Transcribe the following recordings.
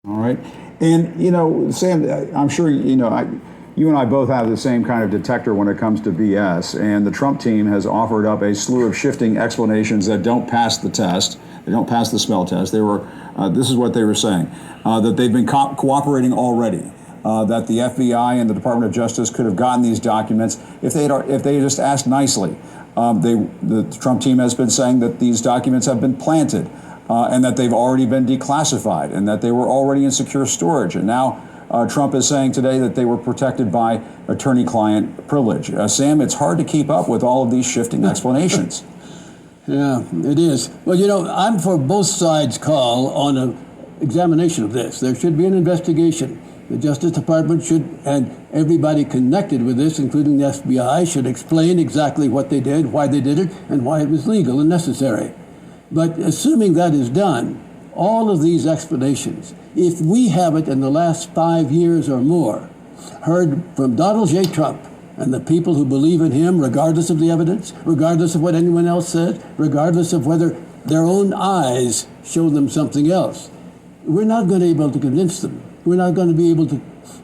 All right. And, Sam, I'm sure, you and I both have the same kind of detector when it comes to BS. And the Trump team has offered up a slew of shifting explanations that don't pass the test. They don't pass the smell test. This is what they were saying, that they've been cooperating already. That the FBI and the Department of Justice could have gotten these documents if they had just asked nicely. The Trump team has been saying that these documents have been planted and that they've already been declassified and that they were already in secure storage. And now Trump is saying today that they were protected by attorney-client privilege. Sam, it's hard to keep up with all of these shifting explanations. Yeah, it is. Well, I'm for both sides' call on an examination of this. There should be an investigation. The Justice Department should, and everybody connected with this, including the FBI, should explain exactly what they did, why they did it, and why it was legal and necessary. But assuming that is done, all of these explanations, if we haven't in the last 5 years or more heard from Donald J. Trump and the people who believe in him, regardless of the evidence, regardless of what anyone else said, regardless of whether their own eyes show them something else, we're not going to be able to convince them. We're not going to be able to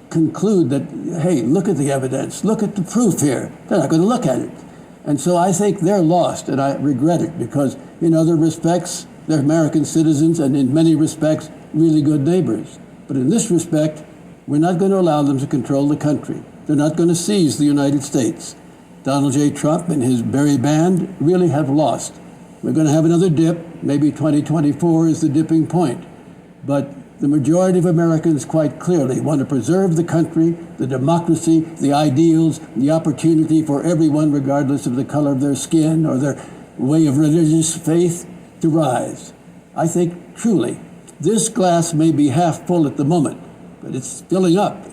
conclude that, hey, look at the evidence, look at the proof here. They're not going to look at it. And so I think they're lost, and I regret it, because in other respects, they're American citizens, and in many respects, really good neighbors. But in this respect, we're not going to allow them to control the country. They're not going to seize the United States. Donald J. Trump and his merry band really have lost. We're going to have another dip. Maybe 2024 is the dipping point. But the majority of Americans quite clearly want to preserve the country, the democracy, the ideals, the opportunity for everyone, regardless of the color of their skin or their way of religious faith, to rise. I think truly this glass may be half full at the moment, but it's filling up.